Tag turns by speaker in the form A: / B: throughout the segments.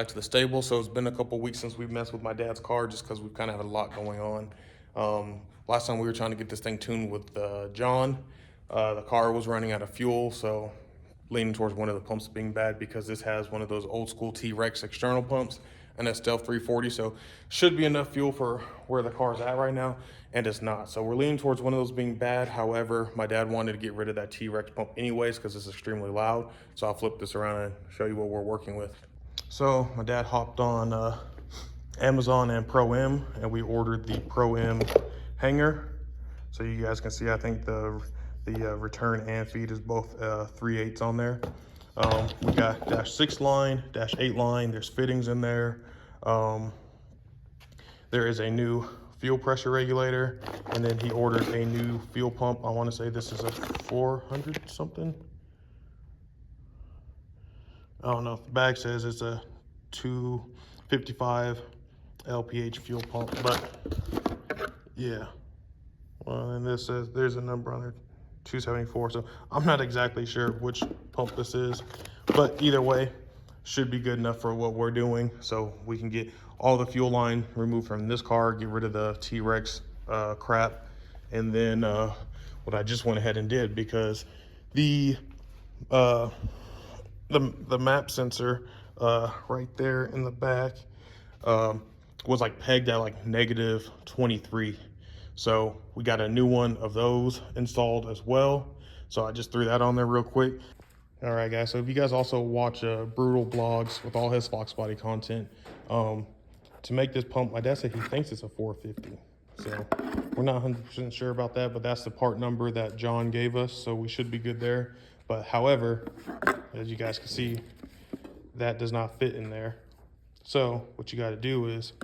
A: back to the stable. So it's been a couple weeks since we've messed with my dad's car just because we've kind of had a lot going on. Last time we were trying to get this thing tuned with John. The car was running out of fuel, so leaning towards one of the pumps being bad because this has one of those old school T-Rex external pumps and a Stealth 340, so should be enough fuel for where the car's at right now, and it's not. So we're leaning towards one of those being bad. However, my dad wanted to get rid of that T-Rex pump anyways because it's extremely loud, so I'll flip this around and show you what we're working with. So my dad hopped on Amazon and Pro-M, and we ordered the Pro-M hanger. So you guys can see, I think the return and feed is both 3/8 on there. We got -6 line, -8 line. There's fittings in there. There is a new fuel pressure regulator, and then he ordered a new fuel pump. I want to say this is a 400 something. I don't know. The bag says it's a 255 LPH fuel pump, but yeah. Well, and this says there's a number on there, 274. So I'm not exactly sure which pump this is, but either way, should be good enough for what we're doing. So we can get all the fuel line removed from this car, get rid of the T-Rex crap, and then what I just went ahead and did, because the map sensor right there in the back was like pegged at like -23. So we got a new one of those installed as well. So I just threw that on there real quick. All right, guys. So if you guys also watch Brutal Blogs with all his Foxbody content, to make this pump, my dad said he thinks it's a 450. So we're not 100% sure about that, but that's the part number that John gave us. So we should be good there. But however, as you guys can see, that does not fit in there. So what you got to do is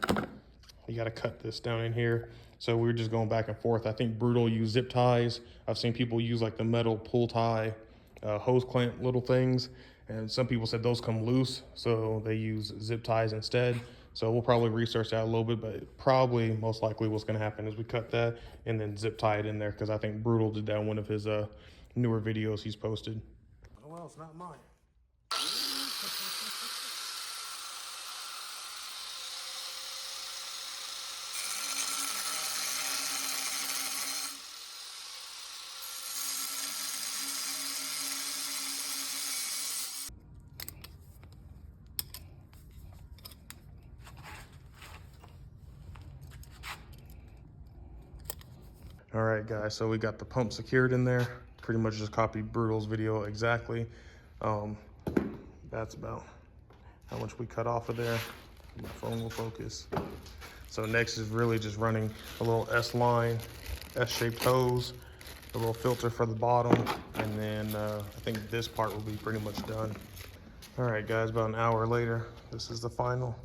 A: you got to cut this down in here. So we're just going back and forth. I think Brutal use zip ties. I've seen people use like the metal pull tie, hose clamp little things. And some people said those come loose, so they use zip ties instead. So we'll probably research that a little bit, but probably most likely what's gonna happen is we cut that and then zip tie it in there, because I think Brutal did that in one of his newer videos he's posted. Oh, well, it's not mine. All right, guys, so we got the pump secured in there. Pretty much just copied Brutal's video exactly. That's about how much we cut off of there. My phone will focus. So next is really just running a little S-line, S-shaped hose, a little filter for the bottom, and then I think this part will be pretty much done. All right, guys, about an hour later, this is the final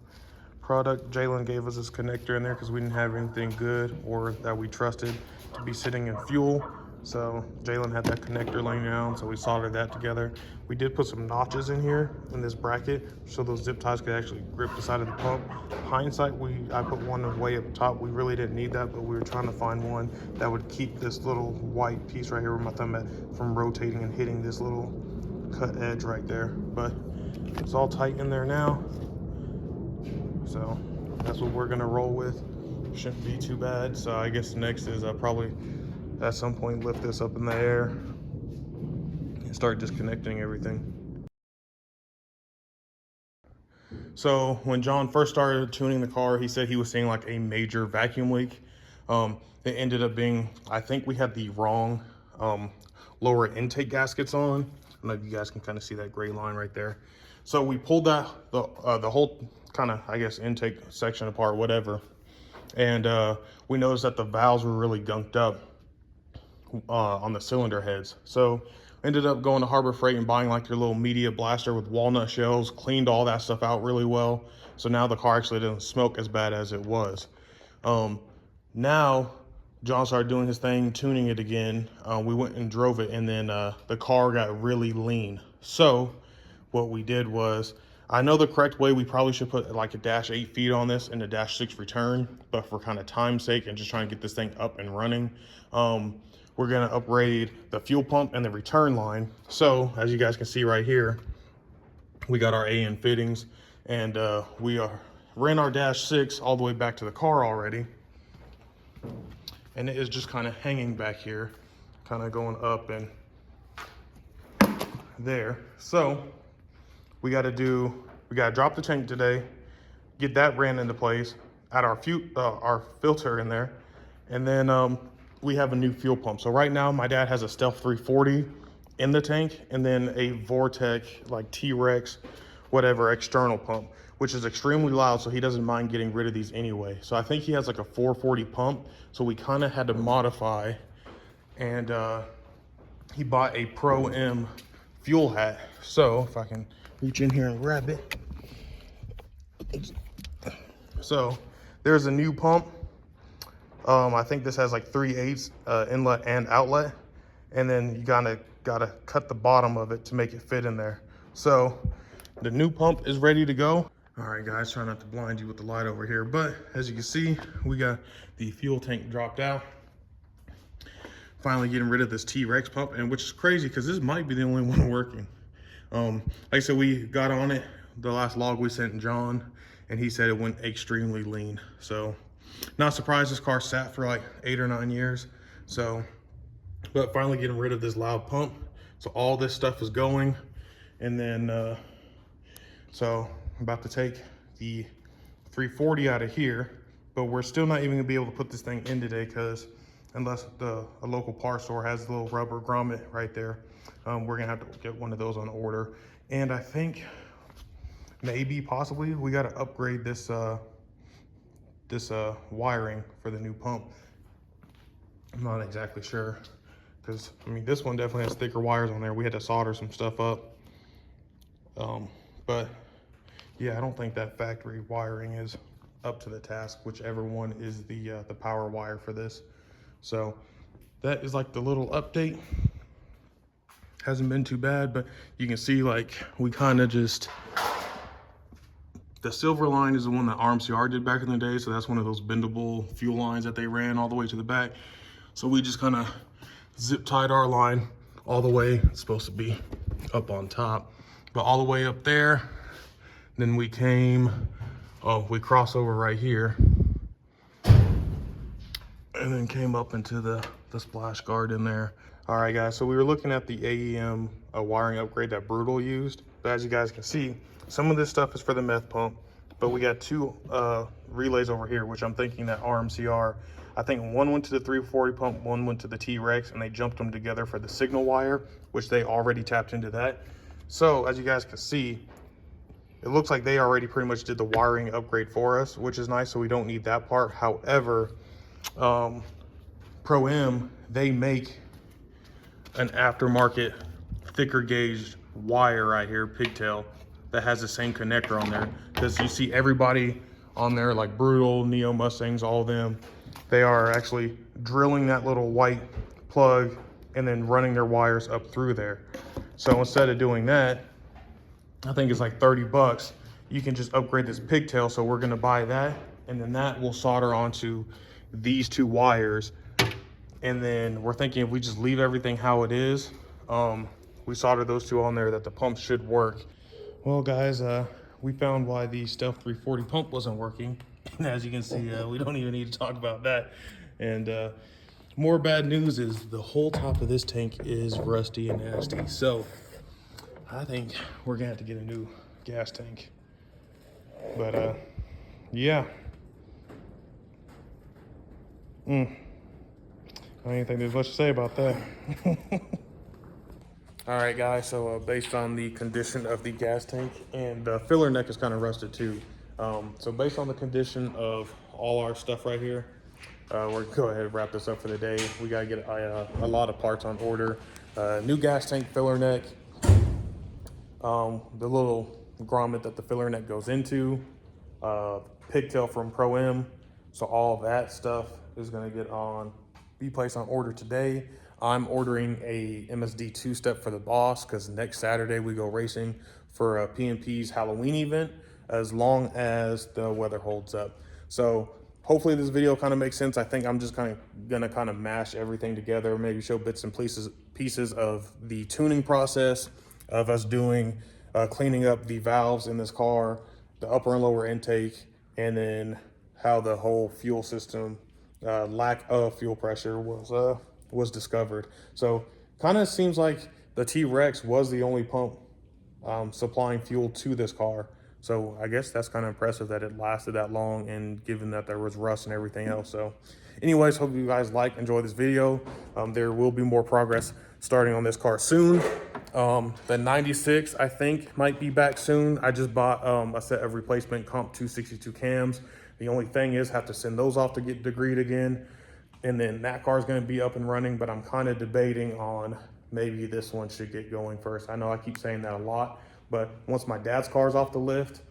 A: product. Jalen gave us this connector in there because we didn't have anything good or that we trusted to be sitting in fuel. So Jalen had that connector laying down, so we soldered that together. We did put some notches in here in this bracket so those zip ties could actually grip the side of the pump. Hindsight, I put one way up top. We really didn't need that, but we were trying to find one that would keep this little white piece right here where my thumb at from rotating and hitting this little cut edge right there. But it's all tight in there now. So that's what we're gonna roll with. Shouldn't be too bad. So I guess next is probably at some point lift this up in the air and start disconnecting everything. So when John first started tuning the car, he said he was seeing like a major vacuum leak. It ended up being, I think we had the wrong lower intake gaskets on. I don't know if you guys can kind of see that gray line right there. So we pulled that the whole kind of, I guess, intake section apart, whatever. And we noticed that the valves were really gunked up on the cylinder heads. So ended up going to Harbor Freight and buying like their little media blaster with walnut shells, cleaned all that stuff out really well. So now the car actually doesn't smoke as bad as it was. Now John started doing his thing, tuning it again. We went and drove it, and then the car got really lean. So what we did was, I know the correct way, we probably should put like a -8 feed on this and a -6 return, but for kind of time's sake and just trying to get this thing up and running, we're gonna upgrade the fuel pump and the return line. So as you guys can see right here, we got our AN fittings. And we ran our dash 6 all the way back to the car already. And it is just kind of hanging back here, kind of going up and there. So we got to drop the tank today, get that ran into place, add our filter in there, and then we have a new fuel pump. So right now my dad has a Stealth 340 in the tank, and then a Vortec like T-Rex whatever external pump, which is extremely loud, so he doesn't mind getting rid of these anyway. So I think he has like a 440 pump, so we kind of had to modify, and he bought a Pro M fuel hat. So if I can reach in here and grab it. So there's a new pump. I think this has like 3/8 inlet and outlet, and then you gotta cut the bottom of it to make it fit in there. So the new pump is ready to go. All right, guys, try not to blind you with the light over here, but as you can see, we got the fuel tank dropped out. Finally getting rid of this T-Rex pump, and which is crazy because this might be the only one working. Like I said, we got on it, the last log we sent John, and he said it went extremely lean. So not surprised this car sat for like 8 or 9 years. So, but finally getting rid of this loud pump. So all this stuff is going, and then, so I'm about to take the 340 out of here, but we're still not even gonna be able to put this thing in today because unless a local parts store has a little rubber grommet right there, we're gonna have to get one of those on order. And I think maybe possibly we got to upgrade this wiring for the new pump. I'm not exactly sure because I mean this one definitely has thicker wires on there. We had to solder some stuff up, but yeah, I don't think that factory wiring is up to the task, whichever one is the power wire for this. So that is like the little update. Hasn't been too bad, but you can see like we kind of just, the silver line is the one that RMCR did back in the day. So that's one of those bendable fuel lines that they ran all the way to the back. So we just kind of zip tied our line all the way. It's supposed to be up on top, but all the way up there. Then we we cross over right here and then came up into the splash guard in there. All right, guys, so we were looking at the AEM wiring upgrade that Brutal used. But as you guys can see, some of this stuff is for the meth pump, but we got 2 relays over here, which I'm thinking that RMCR, I think one went to the 340 pump, one went to the T-Rex, and they jumped them together for the signal wire, which they already tapped into that. So as you guys can see, it looks like they already pretty much did the wiring upgrade for us, which is nice, so we don't need that part. However, Pro M, they make an aftermarket thicker gauge wire right here, pigtail, that has the same connector on there. Because you see everybody on there, like Brutal, Neo Mustangs, all of them, they are actually drilling that little white plug and then running their wires up through there. So instead of doing that, I think it's like 30 bucks. You can just upgrade this pigtail. So we're gonna buy that, and then that will solder onto these 2 wires. And then we're thinking if we just leave everything how it is, we solder those 2 on there, that the pump should work. Well, guys, we found why the Stealth 340 pump wasn't working. And as you can see, we don't even need to talk about that. And more bad news is the whole top of this tank is rusty and nasty. So I think we're gonna have to get a new gas tank. But yeah. I don't even think there's much to say about that. All right, guys, so based on the condition of the gas tank, and the filler neck is kind of rusted too. So based on the condition of all our stuff right here, we're gonna go ahead and wrap this up for the day. We gotta get a lot of parts on order. New gas tank, filler neck, the little grommet that the filler neck goes into, pigtail from Pro M. So all that stuff is gonna be placed on order today. I'm ordering a MSD 2-step for the boss because next Saturday we go racing for PMP's Halloween event, as long as the weather holds up. So hopefully this video kind of makes sense. I think I'm just gonna mash everything together, maybe show bits and pieces of the tuning process of us doing, cleaning up the valves in this car, the upper and lower intake, and then how the whole fuel system, lack of fuel pressure was discovered. So kind of seems like the T-Rex was the only pump supplying fuel to this car. So I guess that's kind of impressive that it lasted that long, and given that there was rust and everything else. So anyways, hope you guys enjoy this video. There will be more progress starting on this car soon. The 96, I think, might be back soon. I just bought a set of replacement Comp 262 cams. The only thing is, have to send those off to get degreed again. And then that car is going to be up and running, but I'm kind of debating on maybe this one should get going first. I know I keep saying that a lot, but once my dad's car is off the lift,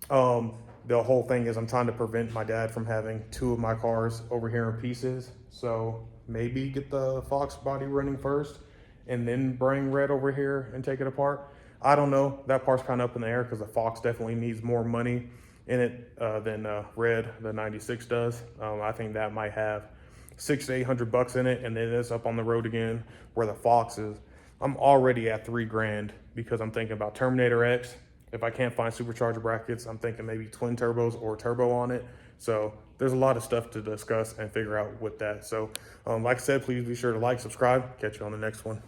A: the whole thing is I'm trying to prevent my dad from having two of my cars over here in pieces. So maybe get the Foxbody running first and then bring Red over here and take it apart. I don't know. That part's kind of up in the air because the Fox definitely needs more money in it than Red, the 96 does. I think that might have $600 to $800 in it, and then it's up on the road again. Where the Fox is, I'm already at $3,000 because I'm thinking about Terminator X. If I can't find supercharger brackets, I'm thinking maybe twin turbos or turbo on it. So there's a lot of stuff to discuss and figure out with that. So like I said, please be sure to like, subscribe. Catch you on the next one.